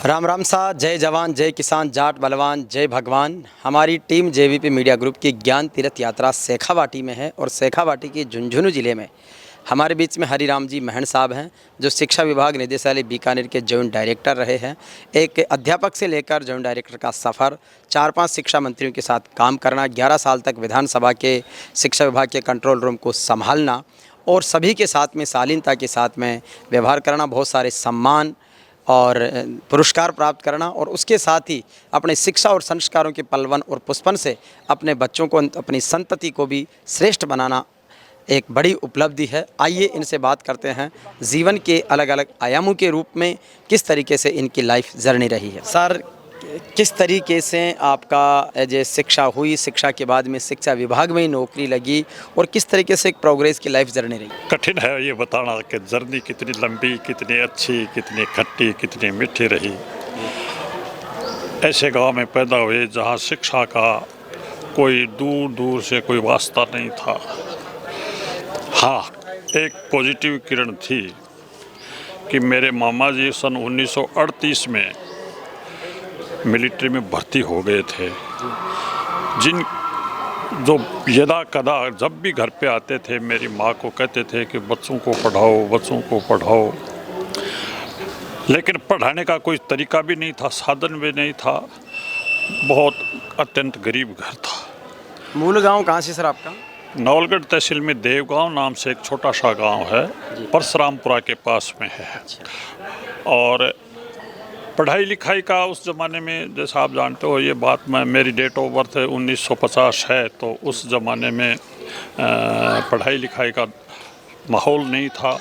राम राम सा। जय जवान जय किसान जाट बलवान जय भगवान। हमारी टीम जेवीपी मीडिया ग्रुप की ज्ञान तीर्थ यात्रा शेखावाटी में है और शेखावाटी के झुंझुनू ज़िले में हमारे बीच में हरिराम जी महन साहब हैं, जो शिक्षा विभाग निदेशालय बीकानेर के जॉइंट डायरेक्टर रहे हैं। एक अध्यापक से लेकर जॉइंट डायरेक्टर का सफ़र, 4-5 शिक्षा मंत्रियों के साथ काम करना, 11 साल तक विधानसभा के शिक्षा विभाग के कंट्रोल रूम को संभालना और सभी के साथ में शालीनता के साथ में व्यवहार करना, बहुत सारे सम्मान और पुरस्कार प्राप्त करना और उसके साथ ही अपने शिक्षा और संस्कारों के पलवन और पुष्पन से अपने बच्चों को, अपनी संतति को भी श्रेष्ठ बनाना एक बड़ी उपलब्धि है। आइए इनसे बात करते हैं, जीवन के अलग अलग आयामों के रूप में किस तरीके से इनकी लाइफ जर्नी रही है। सर, किस तरीके से आपका जो शिक्षा हुई, शिक्षा के बाद में शिक्षा विभाग में ही नौकरी लगी और किस तरीके से एक प्रोग्रेस की लाइफ जर्नी रही? कठिन है ये बताना कि जर्नी कितनी लंबी, कितनी अच्छी, कितनी खट्टी, कितनी मीठी रही। ऐसे गांव में पैदा हुए जहां शिक्षा का कोई दूर दूर से कोई वास्ता नहीं था। हाँ, एक पॉजिटिव किरण थी कि मेरे मामा जी सन 1938 में मिलिट्री में भर्ती हो गए थे, जो यदा कदा जब भी घर पे आते थे मेरी माँ को कहते थे कि बच्चों को पढ़ाओ, बच्चों को पढ़ाओ। लेकिन पढ़ाने का कोई तरीका भी नहीं था, साधन भी नहीं था, बहुत अत्यंत गरीब घर था। मूल गांव कहाँ से सर आपका? नवलगढ़ तहसील में देवगांव नाम से एक छोटा सा गांव है, परशुरामपुरा के पास में है। और पढ़ाई लिखाई का उस ज़माने में, जैसा आप जानते हो, ये बात मेरी डेट ऑफ बर्थ 1950 है, तो उस ज़माने में पढ़ाई लिखाई का माहौल नहीं था।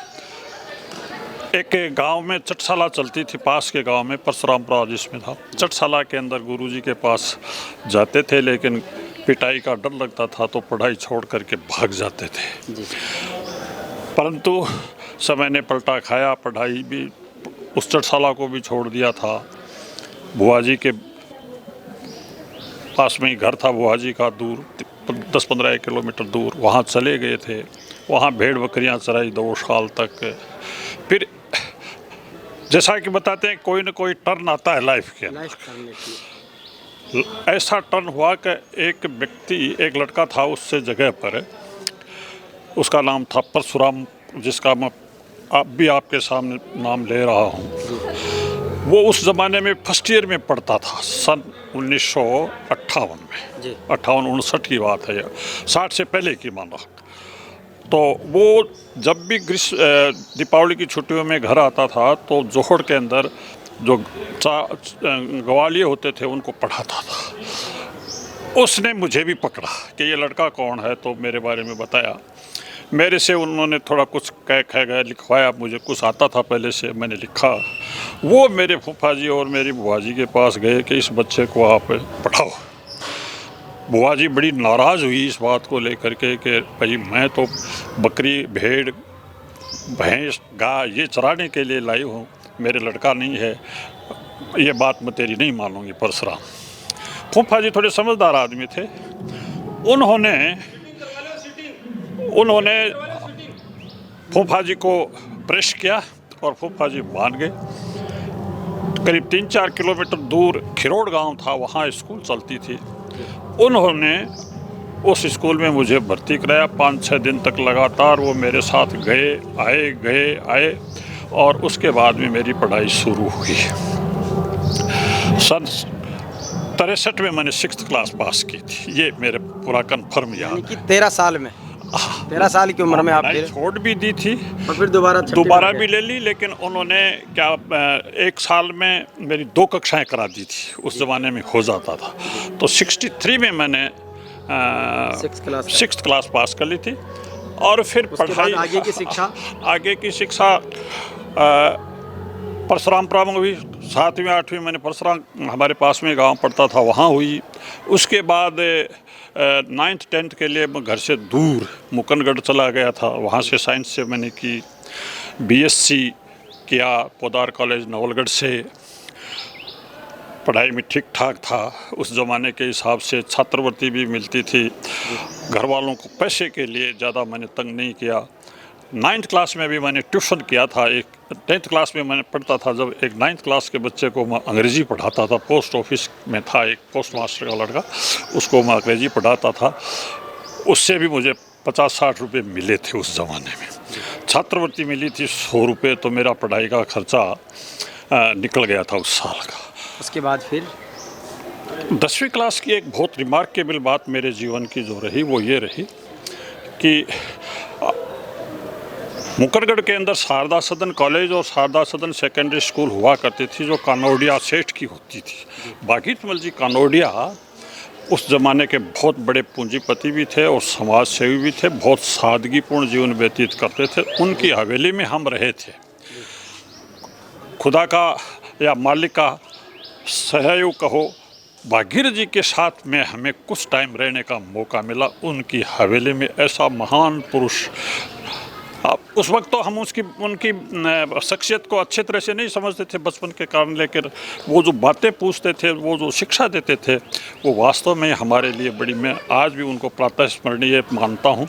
एक गांव में चटशाला चलती थी, पास के गांव में परशुरामपुरा जिसमें था। चटशाला के अंदर गुरुजी के पास जाते थे, लेकिन पिटाई का डर लगता था तो पढ़ाई छोड़ करके भाग जाते थे। परंतु समय ने पलटा खाया, पढ़ाई भी उस चटशाला को भी छोड़ दिया था। बुआ जी के पास में ही घर था, बुआ जी का दूर 10-15 किलोमीटर दूर, वहाँ चले गए थे। वहाँ भेड़ बकरियाँ चराई 2 साल तक। फिर जैसा कि बताते हैं, कोई न कोई टर्न आता है लाइफ के। ऐसा टर्न हुआ कि एक व्यक्ति, एक लड़का था उससे जगह पर, उसका नाम था परशुराम, जिसका मैं भी आपके सामने नाम ले रहा हूँ। वो उस ज़माने में फर्स्ट ईयर में पढ़ता था, सन 1958 में। 58-59 की बात है, 60 से पहले की मानो। तो वो जब भी दीपावली की छुट्टियों में घर आता था तो जोहड़ के अंदर जो ग्वालियर होते थे उनको पढ़ाता था। उसने मुझे भी पकड़ा कि ये लड़का कौन है, तो मेरे बारे में बताया। मेरे से उन्होंने थोड़ा कुछ कह गया, लिखवाया। मुझे कुछ आता था पहले से, मैंने लिखा। वो मेरे फूफा जी और मेरी बुआ जी के पास गए कि इस बच्चे को आप पढ़ाओ। बुआ जी बड़ी नाराज़ हुई इस बात को लेकर के कि भाई मैं तो बकरी, भेड़, भैंस, गाय ये चराने के लिए लाई हूँ, मेरे लड़का नहीं है, ये बात मैं तेरी नहीं मानूंगी परशुराम। फूफा जी थोड़े समझदार आदमी थे। उन्होंने फूफा जी को प्रेस किया और फूफा जी मान गए। करीब 3-4 किलोमीटर दूर खिरोड़ गांव था, वहाँ स्कूल चलती थी। उन्होंने उस स्कूल में मुझे भर्ती कराया। 5-6 दिन तक लगातार वो मेरे साथ गए आए और उसके बाद में मेरी पढ़ाई शुरू हुई। सन 63 में मैंने 6th क्लास पास की थी, ये मेरे पूरा कन्फर्म याद है। 13 साल में, 13 साल की उम्र में आप छोड़ भी दी थी और फिर दोबारा भी ले ली। लेकिन उन्होंने क्या, 1 साल में मेरी 2 कक्षाएं करा दी थी, उस ज़माने में हो जाता था। तो 63 में मैंने 6th क्लास पास कर ली थी। और फिर पढ़ाई, आगे की शिक्षा परशुरामपुरा में हुई। 7वीं 8वीं मैंने परशुराम, हमारे पास में गांव पड़ता था, वहाँ हुई। उसके बाद 9th 10th के लिए मैं घर से दूर मुकनगढ़ चला गया था, वहाँ से साइंस से मैंने की। BSc किया पोदार कॉलेज नवलगढ़ से। पढ़ाई में ठीक ठाक था, उस ज़माने के हिसाब से छात्रवृत्ति भी मिलती थी। घर वालों को पैसे के लिए ज़्यादा मैंने तंग नहीं किया। 9th क्लास में भी मैंने ट्यूशन किया था। एक 10th क्लास में मैंने पढ़ता था, जब एक 9th क्लास के बच्चे को मैं अंग्रेज़ी पढ़ाता था। पोस्ट ऑफिस में था एक पोस्ट मास्टर का लड़का, उसको मैं अंग्रेज़ी पढ़ाता था। उससे भी मुझे 50-60 रुपये मिले थे उस ज़माने में। छात्रवृत्ति मिली थी 100 रुपये, तो मेरा पढ़ाई का खर्चा निकल गया था उस साल का। उसके बाद फिर 10वीं क्लास की एक बहुत रिमार्केबल बात मेरे जीवन की जो रही वो ये रही कि मुकरगढ़ के अंदर शारदा सदन कॉलेज और शारदा सदन सेकेंडरी स्कूल हुआ करती थी, जो कानोडिया सेठ की होती थी। भागीरथमल जी कानोडिया उस ज़माने के बहुत बड़े पूंजीपति भी थे और समाज सेवी भी थे। बहुत सादगीपूर्ण जीवन व्यतीत करते थे। उनकी हवेली में हम रहे थे। खुदा का या मालिक का सहयोग कहो, भागीरथ जी के साथ में हमें कुछ टाइम रहने का मौका मिला उनकी हवेली में। ऐसा महान पुरुष, उस वक्त तो हम उनकी शख्सियत को अच्छे तरह से नहीं समझते थे बचपन के कारण, लेकिन वो जो बातें पूछते थे, वो जो शिक्षा देते थे, वो वास्तव में हमारे लिए बड़ी, मैं आज भी उनको प्रातः स्मरणीय मानता हूँ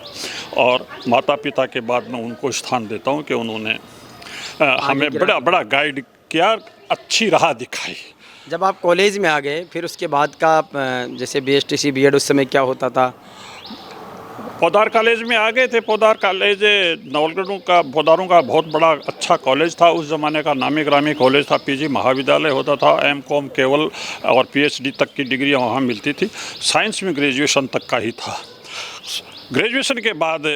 और माता पिता के बाद मैं उनको स्थान देता हूँ कि उन्होंने हमें बड़ा गाइड किया, अच्छी राह दिखाई। जब आप कॉलेज में आ गए, फिर उसके बाद का जैसे BSTC BEd उस समय क्या होता था? पौधार कॉलेज में आ गए थे। पौधार कॉलेज पौधारों का बहुत बड़ा अच्छा कॉलेज था। उस ज़माने का नामी ग्रामी कॉलेज था। PG महाविद्यालय होता था। M.Com केवल और PhD तक की डिग्रियां वहाँ मिलती थी। साइंस में ग्रेजुएशन तक का ही था। ग्रेजुएशन के बाद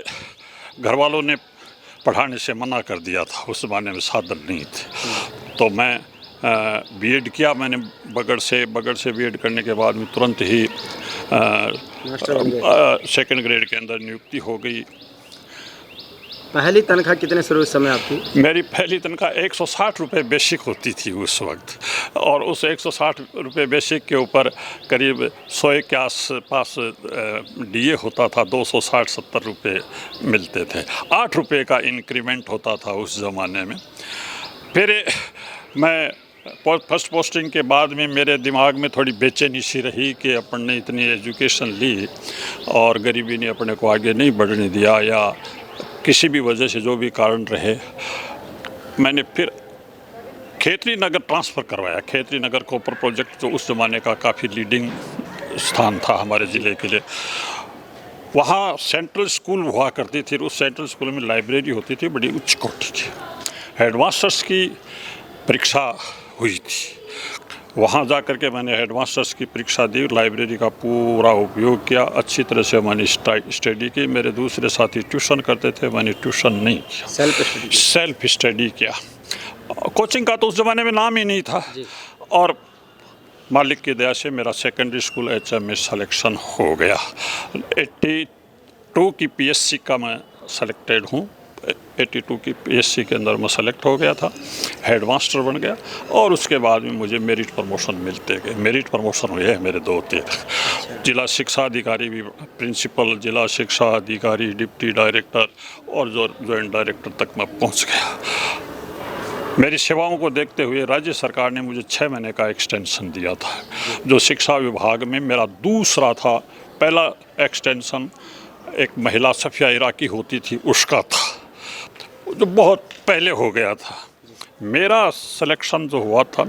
घर वालों ने पढ़ाने से मना कर दिया था। उस ज़माने में साधन नहीं थे। तो मैं बीएड किया मैंने बगड़ से बीएड करने के बाद में तुरंत ही सेकंड ग्रेड के अंदर नियुक्ति हो गई। पहली तनख्वाह कितने शुरू उस समय आपकी? मेरी पहली तनख्वाह 160 रुपये बेसिक होती थी उस वक्त, और उस 160 रुपये बेसिक के ऊपर करीब 100 के आसपास डीए होता था। 260-70 रुपये मिलते थे। 8 रुपये का इंक्रीमेंट होता था उस ज़माने में। फिर मैं फर्स्ट पोस्टिंग के बाद में मेरे दिमाग में थोड़ी बेचैनी सी रही कि अपन ने इतनी एजुकेशन ली और गरीबी ने अपने को आगे नहीं बढ़ने दिया, या किसी भी वजह से जो भी कारण रहे, मैंने फिर खेतरी नगर ट्रांसफ़र करवाया। खेतरी नगर कॉपर प्रोजेक्ट जो उस ज़माने का काफ़ी लीडिंग स्थान था हमारे ज़िले के लिए। वहाँ सेंट्रल स्कूल हुआ करती थी। उस सेंट्रल स्कूल में लाइब्रेरी होती थी, बड़ी उच्च कोटि की। हेडमास्टर्स की परीक्षा हुई थी। वहाँ जा कर के मैंने हेडमास्टर्स की परीक्षा दी, लाइब्रेरी का पूरा उपयोग किया, अच्छी तरह से मैंने स्टडी की। मेरे दूसरे साथी ट्यूशन करते थे, मैंने ट्यूशन नहीं किया, सेल्फ स्टडी किया। कोचिंग का तो उस ज़माने में नाम ही नहीं था। और मालिक की दया से मेरा सेकेंडरी स्कूल HM में सिलेक्शन हो गया। 82 की PSC का मैं सेलेक्टेड हूँ। 82 की PSC के अंदर मैं सेलेक्ट हो गया था, हेडमास्टर बन गया, और उसके बाद में मुझे मेरिट प्रमोशन मिलते गए। मेरिट प्रमोशन हुए हैं मेरे 2-3। जिला शिक्षा अधिकारी भी, प्रिंसिपल, जिला शिक्षा अधिकारी, डिप्टी डायरेक्टर और जो जॉइंट डायरेक्टर तक मैं पहुंच गया। मेरी सेवाओं को देखते हुए राज्य सरकार ने मुझे 6 महीने का एक्सटेंशन दिया था, जो शिक्षा विभाग में मेरा दूसरा था। पहला एक्सटेंशन एक महिला सफिया इराकी होती थी उसका था, जो बहुत पहले हो गया था। मेरा सिलेक्शन जो हुआ था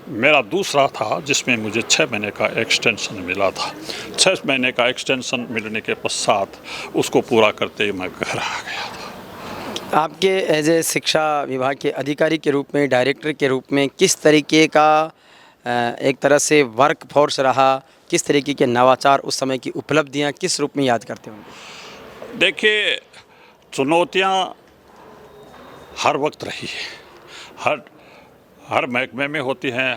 मेरा दूसरा था, जिसमें मुझे 6 महीने का एक्सटेंशन मिला था। 6 महीने का एक्सटेंशन मिलने के पश्चात उसको पूरा करते ही मैं घर आ गया था। आपके एज ए शिक्षा विभाग के अधिकारी के रूप में, डायरेक्टर के रूप में किस तरीके का एक तरह से वर्क फोर्स रहा? किस तरीके के नवाचार, उस समय की उपलब्धियां किस रूप में याद करते होंगे? देखिए, चुनौतियां हर वक्त रही है, हर महकमे में होती हैं,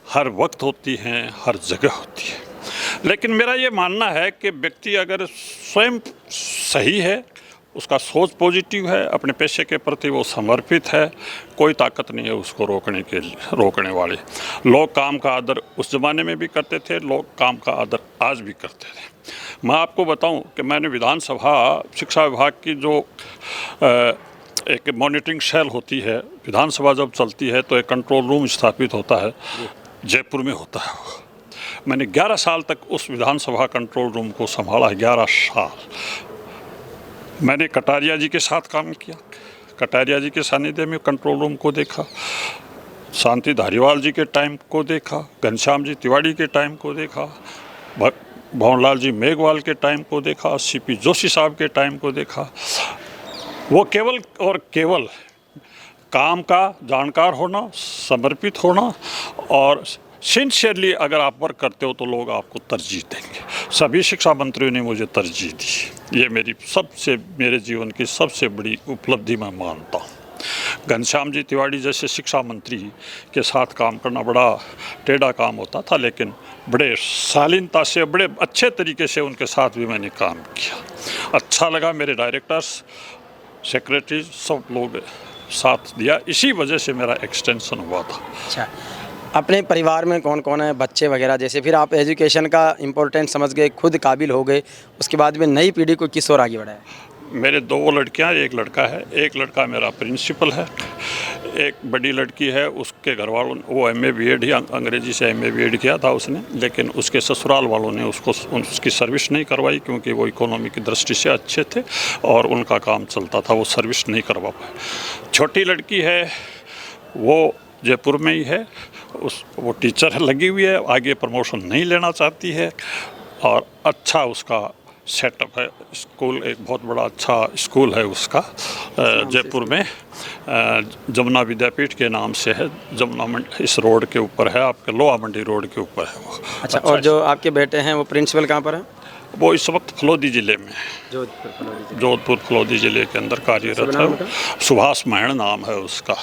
हर वक्त होती हैं, हर जगह होती है। लेकिन मेरा ये मानना है कि व्यक्ति अगर स्वयं सही है, उसका सोच पॉजिटिव है, अपने पेशे के प्रति वो समर्पित है, कोई ताकत नहीं है उसको रोकने वाले। लोग काम का आदर उस ज़माने में भी करते थे, लोग काम का आदर आज भी करते थे। मैं आपको बताऊं कि मैंने विधानसभा शिक्षा विभाग की जो एक मॉनिटरिंग सेल होती है, विधानसभा जब चलती है तो एक कंट्रोल रूम स्थापित होता है, जयपुर में होता है वो। मैंने 11 साल तक उस विधानसभा कंट्रोल रूम को संभाला, 11 साल। मैंने कटारिया जी के साथ काम किया, कटारिया जी के सानिध्य में कंट्रोल रूम को देखा, शांति धारीवाल जी के टाइम को देखा, घनश्याम जी तिवारी के टाइम को देखा, भवनलाल जी मेघवाल के टाइम को देखा, सीपी जोशी साहब के टाइम को देखा। वो केवल और केवल काम का जानकार होना, समर्पित होना और सिंसियरली अगर आप वर्क करते हो तो लोग आपको तरजीह देंगे। सभी शिक्षा मंत्रियों ने मुझे तरजीह दी, ये मेरे जीवन की सबसे बड़ी उपलब्धि मैं मानता हूँ। घनश्याम जी तिवारी जैसे शिक्षा मंत्री के साथ काम करना बड़ा टेढ़ा काम होता था, लेकिन बड़े शालीनता से, बड़े अच्छे तरीके से उनके साथ भी मैंने काम किया। अच्छा लगा, मेरे डायरेक्टर्स, सेक्रेटरी सब लोग साथ दिया, इसी वजह से मेरा एक्सटेंशन हुआ था। अच्छा, अपने परिवार में कौन कौन है, बच्चे वगैरह जैसे, फिर आप एजुकेशन का इम्पोर्टेंट समझ गए, खुद काबिल हो गए, उसके बाद में नई पीढ़ी को किस ओर आगे बढ़ाया? मेरे 2 लड़कियां, एक लड़का है। एक लड़का मेरा प्रिंसिपल है, एक बड़ी लड़की है, उसके घर वालों, वो MA BEd ही अंग्रेजी से MA BEd किया था उसने, लेकिन उसके ससुराल वालों ने उसकी सर्विस नहीं करवाई क्योंकि वो इकोनॉमी की दृष्टि से अच्छे थे और उनका काम चलता था, वो सर्विस नहीं करवा पाए। छोटी लड़की है, वो जयपुर में ही है, वो टीचर लगी हुई है, आगे प्रमोशन नहीं लेना चाहती है और अच्छा उसका सेटअप है। स्कूल एक बहुत बड़ा अच्छा स्कूल है उसका, जयपुर में जमुना विद्यापीठ के नाम से है। जमुना मंडी इस रोड के ऊपर है, आपके लोहा मंडी रोड के ऊपर है वो। अच्छा, और जो आपके बेटे हैं वो प्रिंसिपल कहाँ पर है? वो इस वक्त फलोदी जिले में है, जोधपुर फलोदी जिले के अंदर कार्यरत है। सुभाष महण नाम है उसका।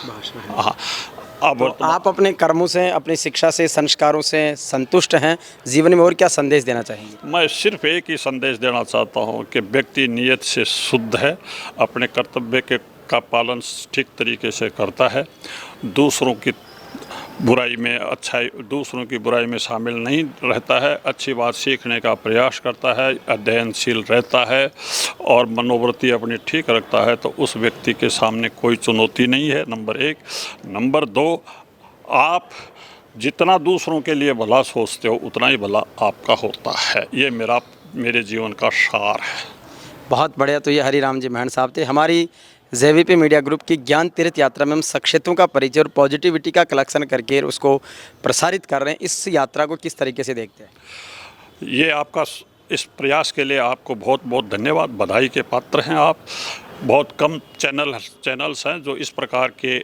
हाँ, तो आप अपने कर्मों से, अपनी शिक्षा से, संस्कारों से संतुष्ट हैं, जीवन में और क्या संदेश देना चाहेंगे? मैं सिर्फ एक ही संदेश देना चाहता हूं कि व्यक्ति नियत से शुद्ध है, अपने कर्तव्य का पालन ठीक तरीके से करता है, दूसरों की बुराई में शामिल नहीं रहता है, अच्छी बात सीखने का प्रयास करता है, अध्ययनशील रहता है और मनोवृत्ति अपनी ठीक रखता है, तो उस व्यक्ति के सामने कोई चुनौती नहीं है, नंबर 1। नंबर 2, आप जितना दूसरों के लिए भला सोचते हो उतना ही भला आपका होता है। ये मेरे जीवन का सार है। बहुत बढ़िया। तो ये हरिराम जी महण साहब थे। हमारी JVP मीडिया ग्रुप की ज्ञान तीर्थ यात्रा में हम शख्सियतों का परिचय और पॉजिटिविटी का कलेक्शन करके उसको प्रसारित कर रहे हैं। इस यात्रा को किस तरीके से देखते हैं? ये आपका इस प्रयास के लिए आपको बहुत बहुत धन्यवाद, बधाई के पात्र हैं आप। बहुत कम चैनल्स हैं जो इस प्रकार के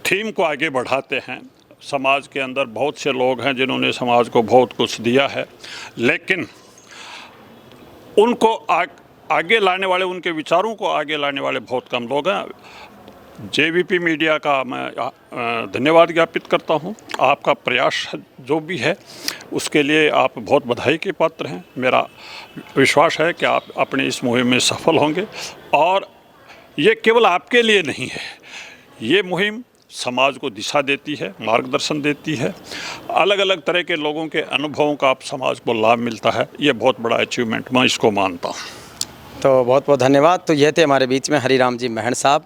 थीम को आगे बढ़ाते हैं। समाज के अंदर बहुत से लोग हैं जिन्होंने समाज को बहुत कुछ दिया है, लेकिन उनको आगे लाने वाले, उनके विचारों को आगे लाने वाले बहुत कम लोग हैं। JVP मीडिया का मैं धन्यवाद ज्ञापित करता हूं। आपका प्रयास जो भी है उसके लिए आप बहुत बधाई के पात्र हैं। मेरा विश्वास है कि आप अपनी इस मुहिम में सफल होंगे और ये केवल आपके लिए नहीं है, ये मुहिम समाज को दिशा देती है, मार्गदर्शन देती है। अलग अलग तरह के लोगों के अनुभवों का आप समाज को लाभ मिलता है। ये बहुत बड़ा अचीवमेंट मैं इसको मानता हूँ। तो बहुत बहुत धन्यवाद। तो ये थे हमारे बीच में हरिराम जी महण साहब।